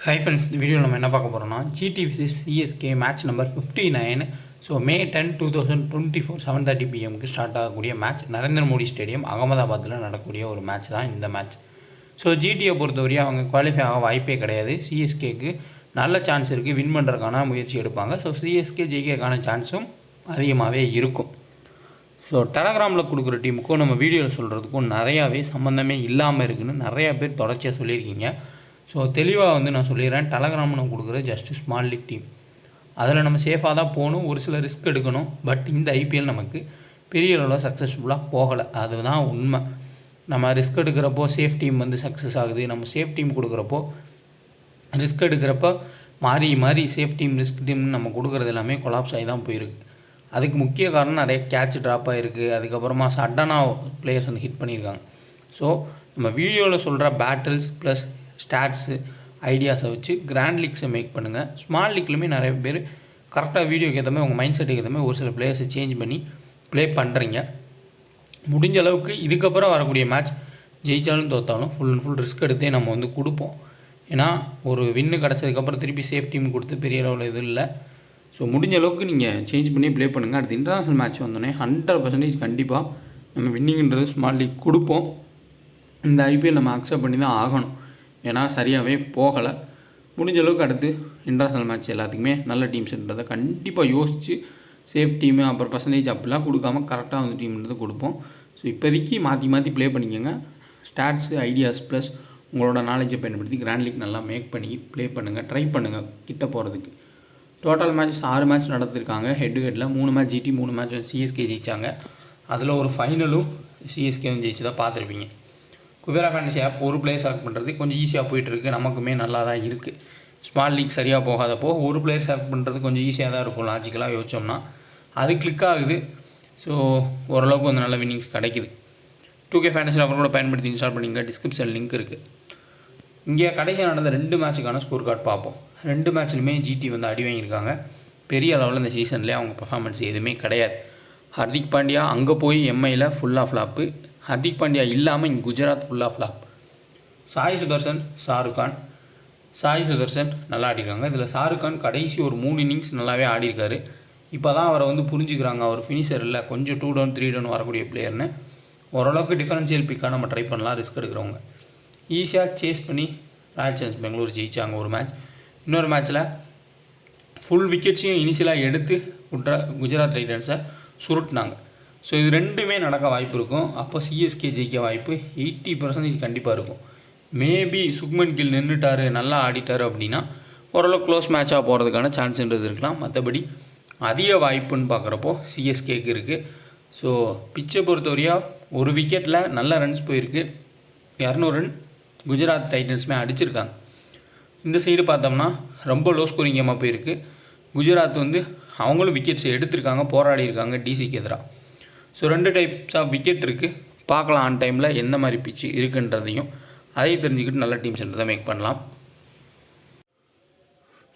Hi friends, இந்த video நம்ம என்ன பார்க்க போகிறோம்னா GT versus CSK match number 59. So May 10, 2024 7:30 PM start ஆகக்கூடிய மேட்ச் நரேந்திர மோடி ஸ்டேடியம் அகமதாபாத்தில் நடக்கக்கூடிய ஒரு மேட்ச் தான் இந்த மேட்ச். ஸோ ஜிடியை பொறுத்தவரையும் அவங்க குவாலிஃபை ஆக வாய்ப்பே கிடையாது. சிஎஸ்கேக்கு நல்ல சான்ஸ் இருக்குது, வின் பண்ணுறதுக்கான முயற்சி எடுப்பாங்க. ஸோ சிஎஸ்கே ஜெயிக்கிறதுக்கான சான்ஸும் அதிகமாகவே இருக்கும். ஸோ டெலகிராமில் கொடுக்குற டீமுக்கும் நம்ம வீடியோவில் சொல்கிறதுக்கும் நிறையாவே சம்மந்தமே இல்லாமல் இருக்குதுன்னு நிறையா பேர் தொடர்ச்சியாக சொல்லியிருக்கீங்க. ஸோ தெளிவாக நான் சொல்லிடுறேன், டெலகிராம் நம்ம கொடுக்குற ஜஸ்ட் ஸ்மால் லீக் டீம். அதில் நம்ம சேஃபாக தான் போகணும், ஒரு சில ரிஸ்க் எடுக்கணும். பட் இந்த ஐபிஎல் நமக்கு பெரிய அளவில் சக்ஸஸ்ஃபுல்லாக போகலை, அதுதான் உண்மை. நம்ம ரிஸ்க் எடுக்கிறப்போ சேஃப் டீம் சக்ஸஸ் ஆகுது, நம்ம சேஃப் டீம் கொடுக்குறப்போ ரிஸ்க் எடுக்கிறப்போ மாறி சேஃப் டீம் ரிஸ்க் டீம்னு நம்ம கொடுக்குறது எல்லாமே கொலாப்ஸ் ஆகி தான் போயிருக்கு. அதுக்கு முக்கிய காரணம் நிறைய கேட்ச் ட்ராப் ஆகிருக்கு. அதுக்கப்புறமா சடனாக பிளேயர்ஸ் ஹிட் பண்ணியிருக்காங்க. ஸோ நம்ம வீடியோவில் சொல்கிற பேட்டில்ஸ் ப்ளஸ் ஸ்டாட்ஸு ஐடியாஸை வச்சு கிராண்ட் லீக்ஸை மேக் பண்ணுங்கள். ஸ்மால் லீக்லையுமே நிறைய பேர் கரெக்டாக வீடியோக்கு ஏற்ற மாதிரி உங்கள் மைண்ட் செட்டுக்கு ஏற்ற மாதிரி ஒரு சில பிளேயர்ஸை சேஞ்ச் பண்ணி ப்ளே பண்ணுறீங்க. முடிஞ்ச அளவுக்கு இதுக்கப்புறம் வரக்கூடிய மேட்ச் ஜெயித்தாலும் தோற்றாலும் ஃபுல் அண்ட் ஃபுல் ரிஸ்க் எடுத்தே நம்ம கொடுப்போம். ஏன்னா ஒரு வின்னு கிடச்சதுக்கப்புறம் திருப்பி சேஃப் டீம் கொடுத்து பெரிய அளவில் இது இல்லை. ஸோ முடிஞ்ச அளவுக்கு நீங்கள் சேஞ்ச் பண்ணி ப்ளே பண்ணுங்கள். அடுத்து இன்டர்நேஷ்னல் மேட்ச் வந்தோடனே 100% கண்டிப்பாக நம்ம வின்னிங்கிறது ஸ்மால் லீக் கொடுப்போம். இந்த ஐபிஎல் நம்ம அக்செப்ட் பண்ணி தான் ஆகணும், ஏன்னா சரியாகவே போகலை. முடிஞ்ச அளவுக்கு அடுத்து இன்டர்நேஷ்னல் மேட்ச் எல்லாத்துக்குமே நல்ல டீம்ஸ்ன்றதை கண்டிப்பாக யோசித்து சேஃப் டீமு அப்புறம் பர்சன்டேஜ் அப்படிலாம் கொடுக்காம கரெக்டாக டீம்ன்றது கொடுப்போம். ஸோ இப்போதைக்கு மாற்றி ப்ளே பண்ணிக்கோங்க. ஸ்டாட்ஸு ஐடியாஸ் ப்ளஸ் உங்களோட நாலேஜை பயன்படுத்தி கிராண்ட் லீக் நல்லா மேக் பண்ணி ப்ளே பண்ணுங்கள், ட்ரை பண்ணுங்கள் கிட்ட போகிறதுக்கு. டோட்டல் மேட்ச் 6 மேட்ச் நடத்திருக்காங்க. ஹெட் டு ஹெட்டில் 3 மேட்ச் ஜிடி, 3 மேட்ச் சிஎஸ்கே ஜெயித்தாங்க. அதில் ஒரு ஃபைனலும் சிஎஸ்கேவும் ஜெயிச்சு தான் பார்த்துருப்பீங்க. குபேரா ஃபேண்டசி ஆப் ஒரு பிளேயர் செலக்ட் பண்ணுறது கொஞ்சம் ஈஸியாக போயிட்டுருக்கு, நமக்குமே நல்லா தான் இருக்குது. ஸ்மால் லீக் சரியாக போகாதப்போ ஒரு பிளேயர் செலக்ட் பண்ணுறது கொஞ்சம் ஈஸியாக தான் இருக்கும். லாஜிக்கலாக யோசிச்சோம்னா அது கிளிக் ஆகுது. ஸோ ஓரளவுக்கு நல்ல வின்னிங்ஸ் கிடைக்குது. 2K ஃபேண்டசி ஆஃபர் கூட பயன்படுத்தி இன்ஸ்டால் பண்ணிங்க. டிஸ்கிரிப்ஷன் லிங்க் இருக்குது. இங்கே கடைசியாக நடந்த 2 மேட்சுக்கான ஸ்கோர் கார்டு பார்ப்போம். 2 மேட்ச்லையுமே ஜிடி அடி வாங்கியிருக்காங்க. பெரிய அளவில் இந்த சீசன்லேயே அவங்க பர்ஃபார்மன்ஸ் எதுவுமே கிடையாது. ஹர்திக் பாண்டியா அங்கே போய் எம்ஐயில் ஃபுல்லாக ஃப்ளாப்பு, ஹர்திக் பாண்டியா இல்லாமல் இங்கே குஜராத் ஃபுல்லாக ஃப்ளாப். சாய் சுதர்சன், நல்லா ஆடிருக்காங்க. இதில் ஷாருக் கான் கடைசி ஒரு 3 இன்னிங்ஸ் நல்லாவே ஆடிருக்காரு. இப்போ தான் அவரை புரிஞ்சுக்கிறாங்க, அவர் ஃபினிஷர் இல்லை, கொஞ்சம் 2 டவுன் 3 டவுன் வரக்கூடிய பிளேயர்னு. ஓரளவுக்கு டிஃபரன்ஷியல் பிக்காக நம்ம ட்ரை பண்ணலாம். ரிஸ்க் எடுக்கிறவங்க ஈஸியாக சேஸ் பண்ணி ராயல் சேலஞ்சர்ஸ் பெங்களூர் ஜெயிச்சாங்க ஒரு மேட்ச். இன்னொரு மேட்ச்சில் ஃபுல் விக்கெட்ஸையும் இனிஷியலாக எடுத்து குஜராத் ரைடர்ஸை சுருட்டினாங்க. ஸோ இது 2மே நடக்க வாய்ப்பு இருக்கும். அப்போ சிஎஸ்கே ஜெயிக்க வாய்ப்பு 80% கண்டிப்பாக இருக்கும். மேபி சுக்மன் கில் நின்றுட்டார், நல்லா ஆடிட்டார் அப்படின்னா ஓரளவு க்ளோஸ் மேட்சாக போகிறதுக்கான சான்ஸ்ன்றது இருக்கலாம். மற்றபடி அதிக வாய்ப்புன்னு பார்க்குறப்போ சிஎஸ்கேக்கு இருக்குது. ஸோ பிச்சை பொறுத்தவரையாக ஒரு விக்கெட்டில் நல்ல ரன்ஸ் போயிருக்கு. 200 ரன் குஜராத் டைட்டன்ஸுமே அடிச்சிருக்காங்க. இந்த சைடு பார்த்தோம்னா ரொம்ப லோ ஸ்கோரிங் கேமாக போயிருக்கு. குஜராத் அவங்களும் விக்கெட்ஸை எடுத்திருக்காங்க, போராடி இருக்காங்க டிசிக்கு எதிராக. ஸோ 2 டைப்ஸ் ஆஃப் விக்கெட் இருக்குது. பார்க்கலாம் ஆன் டைமில் எந்த மாதிரி பிச்சு இருக்குன்றதையும் அதையும் தெரிஞ்சுக்கிட்டு நல்ல டீம்ஸ்ன்றதை மேக் பண்ணலாம்.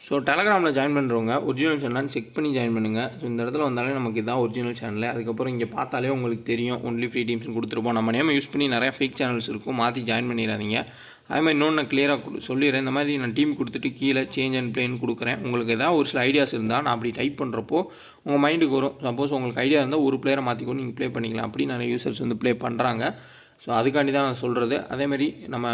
ஸோ டெலகிராமில் ஜாயின் பண்ணுறவங்க ஒரிஜினல் சேனல் செக் பண்ணி ஜாயின் பண்ணுங்கள். ஸோ இந்த இடத்துல வந்தாலே நமக்கு இதான் ஒரிஜினல் சேனல். அதுக்கப்புறம் இங்கே பார்த்தாலே உங்களுக்கு தெரியும், ஒன்லி ஃப்ரீ டீம்ஸ்னு கொடுத்துருப்போம். நம்ம நேம் யூஸ் பண்ணி நிறையா ஃபேக் சேனல்ஸ் இருக்கும், மாற்றி ஜாயின் பண்ணிடாதீங்க. அதே மாதிரி இன்னொன்று நான் கிளியராக சொல்லிடுறேன். இந்த மாதிரி நான் டீம் கொடுத்துட்டு கீழே சேஞ்ச் அண்ட் பிளேன்னு கொடுக்குறேன். உங்களுக்கு ஏதாவது ஒரு சில ஐடியாஸ் இருந்தால் நான் அப்படி டைப் பண்ணுறப்போ உங்கள் மைண்டுக்கு வரும். சப்போஸ் உங்களுக்கு ஐடியா இருந்தால் ஒரு பிளேயரை மாற்றிக்கொண்டு நீங்கள் ப்ளே பண்ணிக்கலாம். அப்படி நிறைய யூசர்ஸ் ப்ளே பண்ணுறாங்க. ஸோ அதுக்காண்டி தான் நான் சொல்கிறது. அதேமாதிரி நம்ம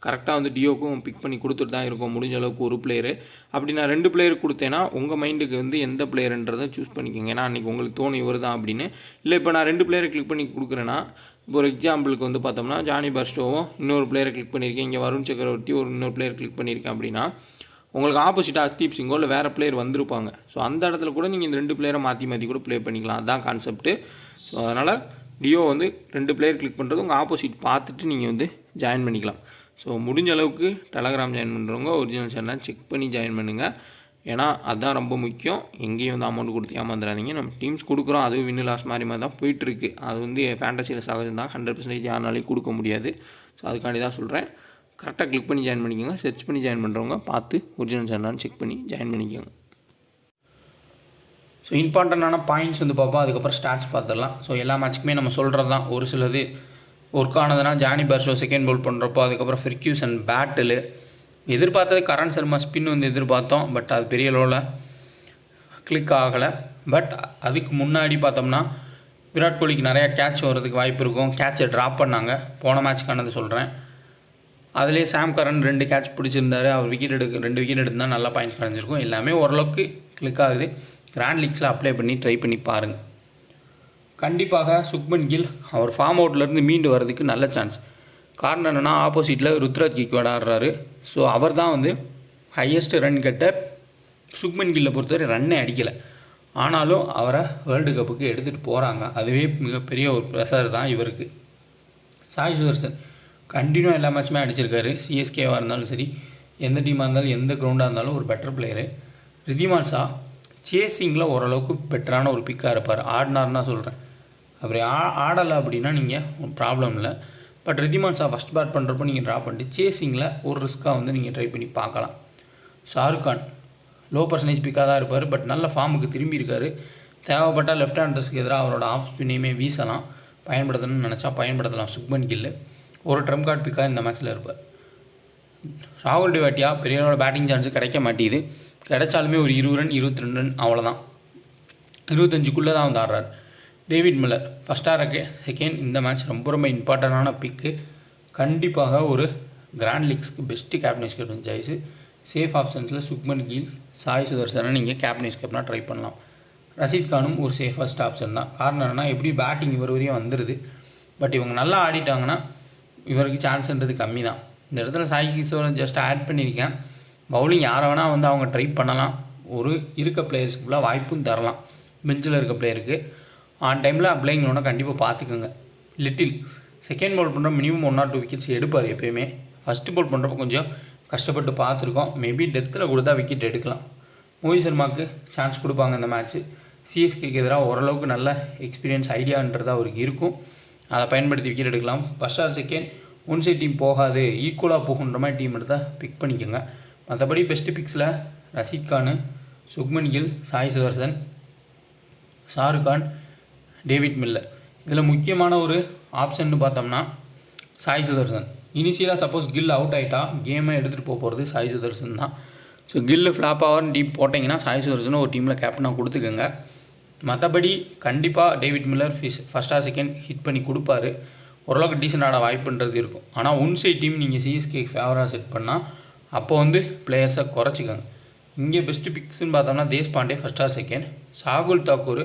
கரெக்டாக டியோக்கும் பிக் பண்ணி கொடுத்துட்டு தான் இருக்கோம் முடிஞ்ச அளவுக்கு ஒரு பிளேயரு. அப்படி நான் 2 பிளேயர் கொடுத்தேன்னா உங்கள் மைண்டுக்கு எந்த பிளேயருன்றதை சூஸ் பண்ணிக்கோங்க. ஏன்னா அன்றைக்கி உங்களுக்கு தோணும் இவர் தான் அப்படின்னு. இல்லை இப்போ நான் 2 பிளேயரை கிளிக் பண்ணி கொடுக்குறேன்னா, இப்போ ஒரு எக்ஸாம்பிளுக்கு பார்த்தோம்னா ஜானி பர்ஸ்டோவும் இன்னொரு பிளேயரை கிளிக் பண்ணியிருக்கேன், இங்கே வருண் சக்கரவர்த்தி இன்னொரு பிளேயர் கிளிக் பண்ணியிருக்கேன் அப்படின்னா உங்களுக்கு ஆப்போசிட்டாக ஹர்தீப் சிங்கோ இல்லை வேறு பிளேயர் வந்திருப்பாங்க. ஸோ அந்த இடத்துல கூட நீங்கள் இந்த 2 பிளேயரை மாற்றி கூட ப்ளே பண்ணிக்கலாம். அதுதான் கான்செப்ட்டு. ஸோ அதனால் டியோ 2 பிளேயர் கிளிக் பண்ணுறது உங்கள் ஆப்போசிட் பார்த்துட்டு நீங்கள் ஜாயின் பண்ணிக்கலாம். ஸோ முடிஞ்ச அளவுக்கு டெலகிராம் ஜாயின் பண்ணுறவங்க ஒரிஜினல் சேனல் செக் பண்ணி ஜாயின் பண்ணுங்கள். ஏன்னா அதுதான் ரொம்ப முக்கியம். எங்கேயும் அமௌண்ட் கொடுத்து ஏமாந்துடாதீங்க. நம்ம டீம்ஸ் கொடுக்குறோம், அதுவும் வின்னு லாஸ் மாதிரி தான் போயிட்டுருக்கு. அது ஃபேண்டசியில் சகஜம் தான், 100% யாருனாலையும் கொடுக்க முடியாது. ஸோ அதுக்காண்டி தான் சொல்கிறேன். கரெக்டாக கிளிக் பண்ணி ஜாயின் பண்ணிக்கோங்க. சர்ச் பண்ணி ஜாயின் பண்ணுறவங்க பார்த்து ஒரிஜினல் சேனல் செக் பண்ணி ஜாயின் பண்ணிக்கோங்க. ஸோ இம்பார்ட்டண்டான பாயிண்ட்ஸ் பார்ப்போம். அதுக்கப்புறம் ஸ்டாட்ஸ் பார்த்துடலாம். ஸோ எல்லா மேட்ச்சுக்குமே நம்ம சொல்கிறது தான். ஒரு சிலது ஒர்க் ஆனதுன்னா ஜானி பர்ஷோ செகண்ட் பவுல் பண்ணுறப்போ, அதுக்கப்புறம் ஃபெர்க்யூசன் பேட்டில், எதிர்பார்த்தது கரண் சர்மா ஸ்பின் வந்து எதிர்பார்த்தோம், பட் அது பெரிய அளவில் கிளிக் ஆகலை. பட் அதுக்கு முன்னாடி பார்த்தோம்னா விராட் கோலிக்கு நிறையா கேட்ச் வர்றதுக்கு வாய்ப்பு இருக்கும். கேட்சை ட்ராப் பண்ணாங்க, போன மேட்ச்க்கானது சொல்கிறேன். அதிலே சாம் கரன் 2 கேட்ச் பிடிச்சிருந்தாரு, அவர் 2 விக்கெட் எடுத்தால் நல்லா பாயிண்ட்ஸ் கிடஞ்சிருக்கும். எல்லாமே ஓரளவுக்கு கிளிக் ஆகுது. கிராண்ட் லீக்ஸில் அப்ளை பண்ணி ட்ரை பண்ணி பாருங்கள். கண்டிப்பாக சுக்மன் கில் அவர் ஃபார்ம் அவுட்லேருந்து மீண்டு வரதுக்கு நல்ல சான்ஸ். காரணம் என்னென்னா ஆப்போசிட்டில் ருத்ராஜ் கிக்வாட் ஆடுறாரு. ஸோ அவர் தான் வந்து ஹையஸ்ட் ரன் கட்டர். சுக்மன் கில்லை பொறுத்தவரை ரன்னே அடிக்கலை, ஆனாலும் அவரை வேர்ல்டு கப்புக்கு எடுத்துகிட்டு போகிறாங்க. அதுவே மிகப்பெரிய ஒரு ப்ரெஷர் தான் இவருக்கு. சாய் சுதர்சன் கண்டினியூ எல்லா மேட்சுமே அடிச்சிருக்காரு. சிஎஸ்கேவாக இருந்தாலும் சரி, எந்த டீமாக இருந்தாலும், எந்த கிரவுண்டாக இருந்தாலும் ஒரு பெட்டர் பிளேயரு. ரிதிமான் ஷா சேசிங்கில் ஓரளவுக்கு பெட்டரான ஒரு பிக்காக இருப்பார். ஆடினார்னா சொல்கிறேன், அவர் ஆடலை அப்படின்னா நீங்கள் ப்ராப்ளம் இல்லை. But Wriddhiman Shah first bad பண்ணுறப்போ நீங்கள் ட்ராப் பண்ணிட்டு சேசிங்கில் ஒரு ரிஸ்க்காக வந்து நீங்கள் ட்ரை பண்ணி பார்க்கலாம். ஷாருக் கான் லோ பர்சன்டேஜ் பிக்காக தான் இருப்பார், பட் நல்ல ஃபார்முக்கு திரும்பி இருக்கார். தேவைப்பட்டால் லெஃப்ட் ஹேண்டர்ஸ்க்கு எதிராக அவரோட ஆஃப் ஸ்பின்னையுமே வீசலாம். பயன்படுத்தணும்னு நினச்சா பயன்படுத்தலாம். சுக்மன் கில் ஒரு ட்ரம் கார்டு பிக்காக இந்த மேட்ச்சில் இருப்பார். ராகுல் டிவாட்டியா பெரியவரோட பேட்டிங் சான்ஸு கிடைக்க மாட்டேங்குது. கிடைச்சாலுமே ஒரு 20 ரன் 22 ரன் அவ்வளோதான், 25க்குள்ளே தான் வந்து ஆடுறார். டேவிட் மில்லர் ஃபஸ்ட் ஆர்க்கு செகண்ட். இந்த மேட்ச் ரொம்ப இம்பார்ட்டண்டான பிக்கு. கண்டிப்பாக ஒரு கிராண்ட் லீக்ஸ்க்கு best captain captain choice. Safe ஆப்ஷன்ஸில் சுக்மன் கில், சாய் சுதர்சனை நீங்கள் கேப்டன் கேப்டனாக ட்ரை பண்ணலாம். ரஷீத் கானும் ஒரு சேஃபஸ்ட் ஆப்ஷன் தான். காரணம் என்னென்னா எப்படி பேட்டிங் இவர் வரையும் வந்துடுது, பட் இவங்க நல்லா ஆடிட்டாங்கன்னா இவருக்கு சான்ஸ்ன்றது கம்மி தான். இந்த இடத்துல சாய் கிஷோரை ஜஸ்ட் ஆட் பண்ணியிருக்கேன். பவுலிங் யாரை வேணால் வந்து அவங்க ட்ரை பண்ணலாம். ஒரு இருக்க பிளேயர்ஸ்க்கு ஃபுல்லாக வாய்ப்பும் தரலாம். பெஞ்சில் இருக்க பிளேயருக்கு ஆன் டைமில் பிளேயிங் லோனை கண்டிப்பாக பார்த்துக்குங்க. லிட்டில் செகண்ட் பால் பண்ணுற மினிமம் 1 or 2 விக்கெட்ஸ் எடுப்பார் எப்போயுமே. ஃபஸ்ட்டு பால் பண்ணுறப்போ கொஞ்சம் கஷ்டப்பட்டு பார்த்துருக்கோம். மேபி டெத்தில் கொடுத்தா விக்கெட் எடுக்கலாம். மோஹித் சர்மாவுக்கு சான்ஸ் கொடுப்பாங்க இந்த மேட்ச்சு. சிஎஸ்கேக்கு எதிராக ஓரளவுக்கு நல்ல எக்ஸ்பீரியன்ஸ் ஐடியான்றது அவருக்கு இருக்கும். அதை பயன்படுத்தி விக்கெட் எடுக்கலாம். First or second one side team போகாது, ஈக்குவலாக போகுன்ற மாதிரி டீம் எடுத்தால் பிக் பண்ணிக்கோங்க. மற்றபடி பெஸ்ட்டு பிக்ஸில் ரஷீத் கான், சுக்மன் கில், சாய் சுதர்சன், ஷாருக் கான், டேவிட் மில்லர். இதில் முக்கியமான ஒரு ஆப்ஷன்னு பார்த்தோம்னா சாய் சுதர்சன். இனிஷியலாக சப்போஸ் கில் அவுட் ஆகிட்டா கேமை எடுத்துகிட்டு போகிறது சாய் சுதர்சன் தான். ஸோ கில்லு ஃப்ளாப் ஆகிறன்னு டீம் போட்டிங்கன்னா சாய் சுதர்சனை ஒரு டீமில் கேப்டனாக கொடுத்துக்கோங்க. மற்றபடி கண்டிப்பாக David Miller first or second hit பண்ணி கொடுப்பாரு. ஓரளவுக்கு டீசென்ட் ஆட வாய்ப்புன்றது இருக்கும். ஆனால் ஒன் சைட் டீம் நீங்கள் சிஎஸ்கே ஃபேவராக செட் பண்ணால் அப்போ வந்து பிளேயர்ஸை குறைச்சிக்கோங்க. இங்கே பெஸ்ட்டு பிக்ஸ்ன்னு பார்த்தோம்னா Deshpande first or second. Shardul Thakur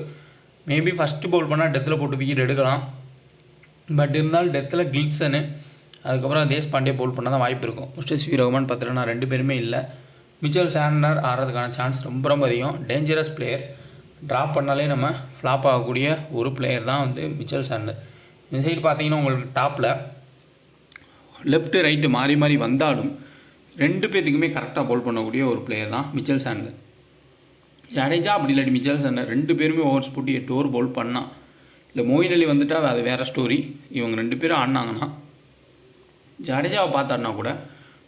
maybe first bowl பண்ணால் டெத்தில் போட்டு விக்கெட் எடுக்கலாம். பட் இருந்தாலும் டெத்தில் கில்சனு, அதுக்கப்புறம் தேஷ்பாண்டே பவுல் பண்ணால் தான் வாய்ப்பு இருக்கும். முஸ்டபிஸ் ரஹ்மான் பார்த்தீங்கன்னா 2 பேருமே இல்லை. மிச்சல் சாண்டர் ஆடுறதுக்கான சான்ஸ் ரொம்ப அதிகம். Dangerous player. ட்ராப் பண்ணாலே நம்ம ஃப்ளாப் ஆகக்கூடிய ஒரு பிளேயர் தான் வந்து மிச்சல் சாண்டர். இந்த சைடு பார்த்தீங்கன்னா உங்களுக்கு டாப்பில் லெஃப்ட்டு ரைட்டு மாறி மாறி வந்தாலும் 2 பேர்த்துக்குமே கரெக்டாக பவுல் பண்ணக்கூடிய ஒரு பிளேயர் தான் மிச்சல் சாண்டர். ஜடேஜா அப்படி இல்லாட்டி மிச்சல் சாண்டர் 2 பேருமே ஓவர்ஸ் போட்டு 8 ஓவர் பவுல் பண்ணால், இல்லை மொயின் அலி வந்துட்டால் அது வேறு ஸ்டோரி. இவங்க 2 பேரும் ஆடினாங்கன்னா ஜடேஜாவை பார்த்தாடினா கூட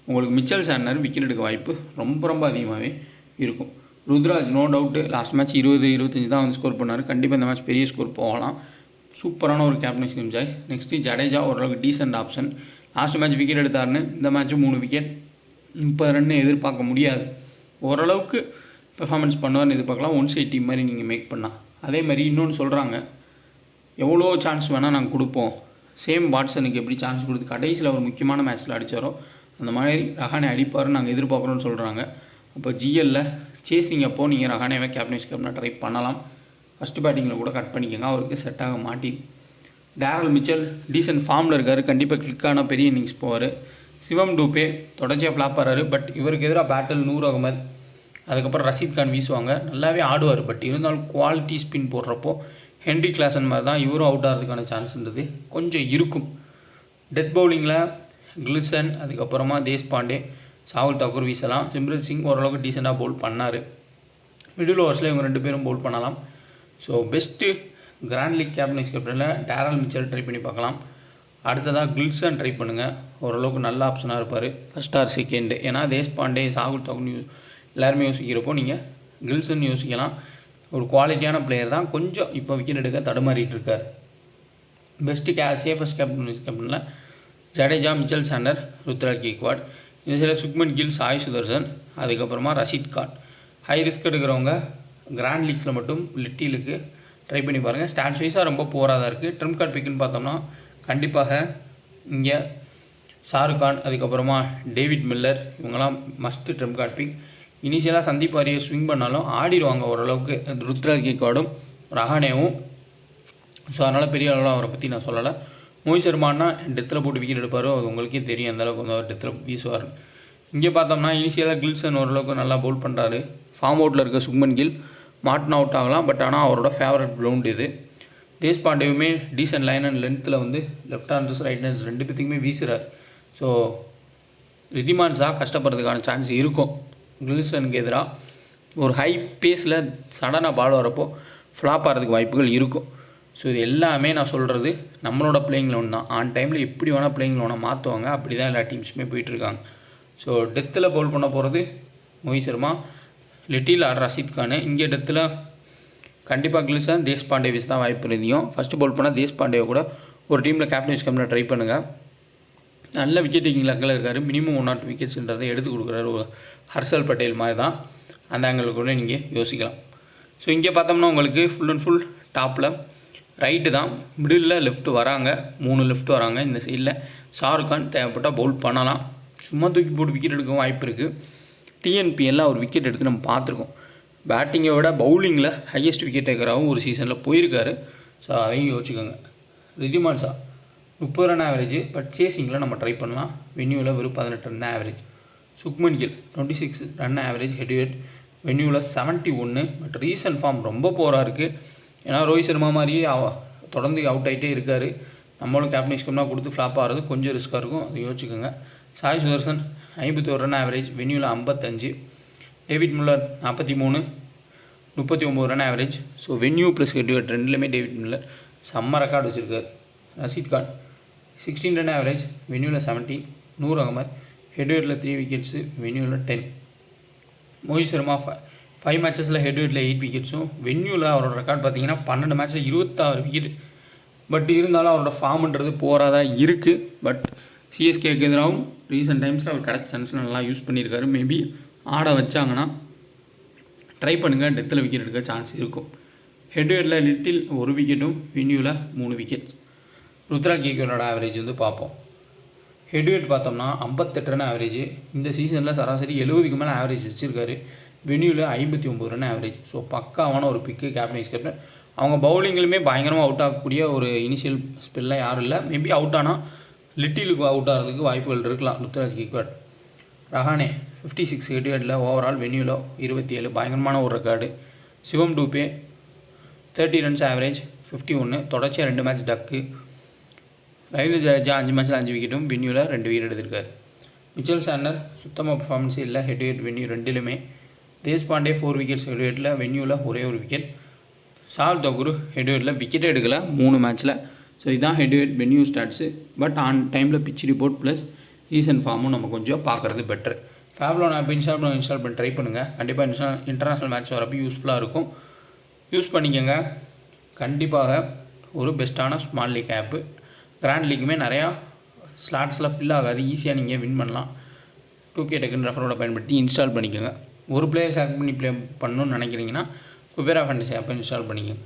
உங்களுக்கு மிச்சல் சாண்டர் விக்கெட் எடுக்க வாய்ப்பு ரொம்ப அதிகமாகவே இருக்கும். Ruturaj no doubt last match 20-25 தான் வந்து ஸ்கோர் பண்ணார். கண்டிப்பாக இந்த மேட்ச் பெரிய ஸ்கோர் போகலாம். சூப்பரான ஒரு கேப்டன்ஷிப் சாய்ஸ். நெக்ஸ்ட்டு ஜடேஜா ஓரளவுக்கு decent option. Last match wicket எடுத்தாருன்னு இந்த மேட்ச்சும் 3 விக்கெட் 30 ரன் எதிர்பார்க்க முடியாது. ஓரளவுக்கு பெர்ஃபார்மன்ஸ் பண்ணுவார்னு எதிர்பார்க்கலாம். ஒன் சைட் டீம் மாதிரி நீங்கள் மேக் பண்ணால். அதே மாதிரி இன்னொன்று சொல்கிறாங்க, எவ்வளோ சான்ஸ் வேணால் நாங்கள் கொடுப்போம். சேம் வாட்ஸனுக்கு எப்படி சான்ஸ் கொடுத்து கடைசியில் ஒரு முக்கியமான மேட்ச்சில் அடித்தாரோ அந்த மாதிரி ரஹானே அடிப்பார்னு நாங்கள் எதிர்பார்க்குறோன்னு சொல்கிறாங்க. அப்போ ஜிஎல்லில் சேசிங் அப்போ நீங்கள் ரஹானேவை கேப்டன் கேப்டனாக ட்ரை பண்ணலாம். ஃபஸ்ட்டு பேட்டிங்கில் கூட கட் பண்ணிக்கோங்க, அவருக்கு செட் ஆக மாட்டி. டேரல் மிச்சல் டீசென்ட் ஃபார்மில் இருக்கார், கண்டிப்பாக கிளிக்கான பெரிய இன்னிங்ஸ் போவார். சிவம் டூபே தொடர்ச்சியாக ஃப்ளாப் ஆகிறாரு. பட் இவருக்கு எதிராக பேட்டில் நூர் அகமது, அதுக்கப்புறம் ரஷீத் கான் வீசுவாங்க. நல்லாவே ஆடுவார். பட் இருந்தாலும் குவாலிட்டி ஸ்பின் போடுறப்போ ஹென்ரி கிளாசன் மாதிரி தான் இவரும் அவுட் ஆகிறதுக்கான சான்ஸ்ன்றது கொஞ்சம் இருக்கும். டெத் பவுலிங்கில் கில்சன், அதுக்கப்புறமா தேஷ்பாண்டே, சாகுல் தாக்கூர் வீசலாம். சிம்ரன் சிங் ஓரளவுக்கு டீசெண்டாக பவுல் பண்ணார். மிடில் ஓவர்ஸில் இவங்க 2 பேரும் பவுல் பண்ணலாம். ஸோ பெஸ்ட்டு கிராண்ட் லீக் கேப்டனில் டேரல் மிச்சல் ட்ரை பண்ணி பார்க்கலாம். அடுத்ததாக கில்சன் ட்ரை பண்ணுங்கள், ஓரளவுக்கு நல்ல ஆப்ஷனாக இருப்பார். First or second. ஏன்னா தேஷ்பாண்டே, சாகுல் தாக்கூர் எல்லாருமே யோசிக்கிறப்போ நீங்கள் கில்சன் யோசிக்கலாம். ஒரு குவாலிட்டியான பிளேயர் தான், கொஞ்சம் இப்போ விக்கெட் எடுக்க தடுமாறிட்டு இருக்கார். பெஸ்ட்டு சேஃபஸ்ட் கேப்டனில் ஜடேஜா, மிச்சல் சாண்டர், ருத்ராஜ் கிக்வாட். இனிஷியலாக சுக்மன் கில், சாய் சுதர்சன், அதுக்கப்புறமா ரஷீத் கான். ஹை ரிஸ்க் எடுக்கிறவங்க கிராண்ட் லீக்ஸில் மட்டும் லிட்டிலுக்கு ட்ரை பண்ணி பாருங்கள். ஸ்டாட்ஸ் வைஸாக ரொம்ப போராக தான் இருக்குது. ட்ரிம் கார்ட் பிக்குன்னு பார்த்தோம்னா கண்டிப்பாக இங்கே ஷாருக் கான், அதுக்கப்புறமா டேவிட் மில்லர், இவங்கெல்லாம் மஸ்ட்டு ட்ரிம் கார்ட் பிக். இனிஷியலாக சந்தீப் வாரியை ஸ்விங் பண்ணாலும் ஆடிடுவாங்க ஓரளவுக்கு, ருத்ராஜ் கேக்வாடும் ரஹானேவும். ஸோ அதனால் பெரிய அளவில் அவரை பற்றி நான் சொல்லலை. மோஹித் சர்மானா டெத்தில் போட்டு விக்கெட் எடுப்பார், அது உங்களுக்கே தெரியும் அந்தளவுக்கு வந்து அவர் டெத்தில் வீசுவார். இங்கே பார்த்தோம்னா இனிஷியலாக கில்சன் ஓரளவுக்கு நல்லா பவுல் பண்ணுறாரு. ஃபார்ம் அவுட்டில் இருக்க சுக்மன் கில் மாட்டின் அவுட் ஆகலாம், பட் ஆனால் அவரோட ஃபேவரட் கிரவுண்ட் இது. தேஷ்பாண்டேவுமே டீசன்ட் லைன் அண்ட் லென்த்தில் வந்து லெஃப்ட் ஹேண்டர்ஸ் ரைட் ஹேண்டர்ஸ் ரெண்டு பேத்துக்குமே வீசுகிறார். ஸோ ரிதிமான் ஷா கஷ்டப்படுறதுக்கான சான்ஸ் இருக்கும். கில்சனுக்கு எதிராக ஒரு ஹை பேஸில் சடனாக பால் வரப்போ ஃப்ளாப் ஆகிறதுக்கு வாய்ப்புகள் இருக்கும். ஸோ இது எல்லாமே நான் சொல்கிறது நம்மளோட பிளேயிங் லெவன் தான். ஆன் டைமில் எப்படி வேணால் பிளேயிங் லெவனை மாற்றுவாங்க, அப்படி தான் எல்லா டீம்ஸுமே போயிட்டுருக்காங்க. ஸோ டெத்தில் பவுல் பண்ண போகிறது மோஹித் சர்மா, லிட்டில் ஆர் ரஷீத் கான். இங்கே டெத்தில் கண்டிப்பாக கில்சன், தேஷ்பாண்டே வீஸ் தான் வாய்ப்பு இருந்தியும். ஃபஸ்ட்டு பவுல் பண்ணால் தேஷ்பாண்டேவை கூட ஒரு டீமில் கேப்டன் வைஸ் கேப்டனில் ட்ரை பண்ணுங்கள். நல்ல விக்கெட் டேக்கிங் லக்கில் இருக்கார். மினிமம் 1 or 2 விக்கெட்ஸ்ன்றதை எடுத்து கொடுக்குறாரு. ஒரு ஹர்ஷல் பட்டேல் மாதிரி தான். அந்த ஆங்கிள் கூட நீங்கள் யோசிக்கலாம். ஸோ இங்கே பார்த்தோம்னா உங்களுக்கு ஃபுல் அண்ட் ஃபுல் டாப்பில் ரைட்டு தான், மிடில் லெஃப்ட் வராங்க, 3 லெஃப்ட் வராங்க. இந்த சைடில் ஷாருக் கான் தேவைப்பட்டால் பவுல் பண்ணலாம். சும்மா தூக்கி போட்டு விக்கெட் எடுக்கவும் வாய்ப்பு இருக்குது. டிஎன்பிஎல்லாம் ஒரு விக்கெட் எடுத்து நம்ம பார்த்துருக்கோம். பேட்டிங்கை விட பவுலிங்கில் ஹையஸ்ட் விக்கெட் டேக்கராகவும் ஒரு சீசனில் போயிருக்காரு. ஸோ அதையும் யோசிச்சுக்கோங்க. Wriddhiman Saha 30 run average, but சேசிங்கில் நம்ம ட்ரை பண்ணலாம். வென்யூவில் வெறும் 18 ரன் தான் average. Shubman Gill 26 run average, ஹெட்வேட் வென்யூவில் 71. பட் ரீசன்ட் ஃபார்ம் ரொம்ப போராக இருக்குது. ஏன்னா ரோஹித் சர்மா மாதிரியே தொடர்ந்து அவுட் ஆகிட்டே இருக்கார். நம்மளும் கேப்டன் வைஸ் கேப்டனாக கொடுத்து ஃப்ளாப் ஆகிறது கொஞ்சம் ரிஸ்க்காக இருக்கும், அதை யோசிச்சுக்கோங்க. சாய் சுதர்சன் 51 ரன் ஆவரேஜ், வென்யூவில் 55. David Miller 43, 39 run average. So venue plus ஹெட்வேட் ரெண்டுலேயுமே டேவிட் மில்லர் செம்ம ரெக்கார்டு வச்சுருக்காரு. ரஷீத் கான் 16 ரன் ஆவரேஜ், வென்யூவில் 17. நூர் அகமது ஹெட்வேட்டில் 3 விக்கெட்ஸு, வென்யூவில் 10. மோஹித் சர்மா 5 மேட்சஸில் ஹெட்வேட்டில் 8 விக்கெட்ஸும். வென்யூவில் அவரோட ரெக்கார்ட் பார்த்தீங்கன்னா 12 மேட்ச்சில் 26 விக்கெட். பட் இருந்தாலும் அவரோட ஃபார்ம்ன்றது போராக தான் இருக்குது. பட் சிஎஸ்கேக்கு எதிராகவும் ரீசெண்ட் டைம்ஸில் அவர் கிடச்ச சான்ஸில் நல்லா யூஸ் பண்ணியிருக்காரு. மேபி ஆட வச்சாங்கன்னா ட்ரை பண்ணுங்கள், டெத்தில் விக்கெட் எடுக்க சான்ஸ் இருக்கும். ஹெட்வேட்டில் லிட்டில் 1 விக்கெட்டும், வென்யூவில் 3 விக்கெட்ஸ். ருத்ராஜ் கேக்வாடோட ஆவரேஜ் வந்து பார்ப்போம். ஹெட்வேட் பார்த்தோம்னா 58 ரன் ஆவரேஜ். இந்த சீசனில் சராசரி 70க்கு மேலே ஆவரேஜ் வச்சுருக்காரு. வென்யூவில் 59 ரன் ஆவரேஜ். ஸோ பக்காவான ஒரு பிக்கு கேப்டன் வைஸ் கேப்டன். அவங்க பவுலிங்கிலுமே பயங்கரமாக அவுட் ஆகக்கூடிய ஒரு இனிஷியல் ஸ்பெல்லாம் யாரும் இல்லை. மேபி அவுட் ஆனால் லிட்டிலுக்கு அவுட் ஆகிறதுக்கு வாய்ப்புகள் இருக்கலாம். ருத்ராஜ் கேக்வாட். ரஹானே 56 ஹெட்வேட்டில், ஓவரால் வென்யூவில் 27, பயங்கரமான ஒரு ரெக்கார்டு. சிவம் டூபே 30 ரன்ஸ் ஆவரேஜ், 51. தொடர்ச்சியாக 2 மேட்ச் டக்கு. ரவீந்திர ஜடேஜா 5 மேட்ச்சில் 5 விக்கெட்டும், வென்யூவில் 2 விக்கெட் எடுத்திருக்காரு. மிச்சல் சாண்டர் சுத்தமாக பர்ஃபார்மன்ஸே இல்லை, ஹெட்வேட் வென்யூ ரெண்டுலுமே. தேஷ்பாண்டே 4 விக்கெட்ஸ் ஹெட்வேட்டில், வென்யூவில் ஒரே ஒரு விக்கெட். ஷார்துல் தாக்கூர் ஹெட்வேட்டில் விக்கெட்டே எடுக்கல 3 மேட்ச்சில். ஸோ இதுதான் ஹெட்வேட் வென்யூ ஸ்டாட்ஸு. பட் ஆன் டைமில் பிச் ரிப்போர்ட் ப்ளஸ் ரீசன்ட் ஃபார்மும் நம்ம கொஞ்சம் பார்க்குறது பெட்ரு. ஃபேப்லோன் ஆப் இன்ஸ்டால் பண்ணி ட்ரை பண்ணுங்கள். கண்டிப்பாக இன்டர்நேஷ்னல் மேட்ச் வரப்போ யூஸ்ஃபுல்லாக இருக்கும். யூஸ் பண்ணிக்கோங்க. கண்டிப்பாக ஒரு பெஸ்ட்டான ஸ்மால் லீக் ஆப்பு. கிராண்ட் லீக்குமே நிறையா ஸ்லாட்ஸில் ஃபில் ஆகாது, ஈஸியாக நீங்கள் வின் பண்ணலாம். 2K டக்குன்னு ரெஃபரோட பயன்படுத்தி இன்ஸ்டால் பண்ணிக்கோங்க. ஒரு பிளேயர் செலக்ட் பண்ணி ப்ளே பண்ணணும்னு நினைக்கிறீங்கன்னா குபேரா ஃபேண்டசி ஆப்பை இன்ஸ்டால் பண்ணிக்கோங்க.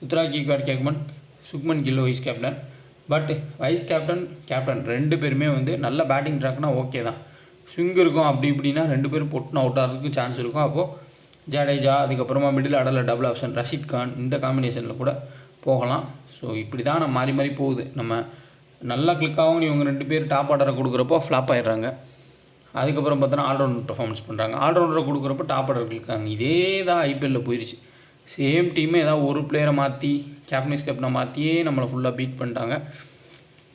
Ruturaj Gaikwad Shubman Gill vice captain. But vice captain 2 பேருமே வந்து நல்ல பேட்டிங் ட்ராக்னா ஓகே தான். ஸ்விங் இருக்கும், அப்படி இப்படின்னா 2 பேரும் பொட்டுன்னு அவுட் ஆகிறதுக்கு சான்ஸ் இருக்கும். அப்போது ஜடேஜா, அதுக்கப்புறமா மிடில் ஆர்டரில் டபுள் ஆப்ஷன் ரஷீத் கான், இந்த காம்பினேஷனில் கூட போகலாம். ஸோ இப்படி தான் நம்ம மாறி போகுது. நம்ம நல்லா கிளிக்காகவும் இவங்க 2 பேர் டாப் ஆர்டரை கொடுக்குறப்போ ஃப்ளாப் ஆகிடுறாங்க. அதுக்கப்புறம் பார்த்தோன்னா ஆல்ரவுண்டர் பர்ஃபார்மன்ஸ் பண்ணுறாங்க. ஆல்ரவுண்டரை கொடுக்குறப்போ டாப் ஆர்டர் கிளிக்காங்க. இதே தான் ஐபிஎல்லில் போயிடுச்சு. சேம் டீமே ஏதாவது ஒரு பிளேயரை மாற்றி கேப்டனை மாற்றியே நம்மளை ஃபுல்லாக பீட் பண்ணிட்டாங்க.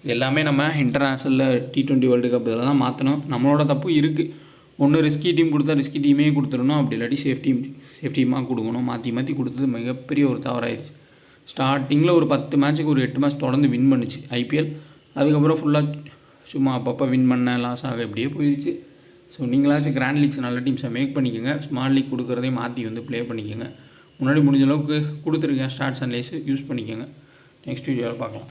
இது எல்லாமே நம்ம இன்டர்நேஷ்னலில் T20 வேர்ல்டு கப் இதில் தான் மாற்றணும். நம்மளோட தப்பு இருக்குது. ஒன்று ரிஸ்கி டீம் கொடுத்தா ரிஸ்கி டீமே கொடுத்துடணும், அப்படி இல்லாட்டி சேஃப் டீமாக கொடுக்கணும். மாற்றி கொடுத்தது மிகப்பெரிய ஒரு தவறாயிடுச்சு. ஸ்டார்டிங்கில் ஒரு 10 மேட்ச்சுக்கு ஒரு 8 மேட்ச் தொடர்ந்து வின் பண்ணிச்சு ஐபிஎல். அதுக்கப்புறம் ஃபுல்லாக சும்மா அப்பப்போ வின் பண்ண லாஸ் ஆக இப்படியே போயிடுச்சு. ஸோ நீங்களாச்சும் கிராண்ட் லீக்ஸ் நல்ல டீம்ஸை மேக் பண்ணிக்கோங்க. ஸ்மால் லீக் கொடுக்குறதையும் மாற்றி வந்து ப்ளே பண்ணிக்கோங்க. முன்னாடி முடிஞ்ச அளவுக்கு கொடுத்துருக்கேன் ஸ்டார்ட்ஸ் அண்ட் லேஸு யூஸ் பண்ணிக்கோங்க. நெக்ஸ்ட் வீடியோவில் பார்க்கலாம்.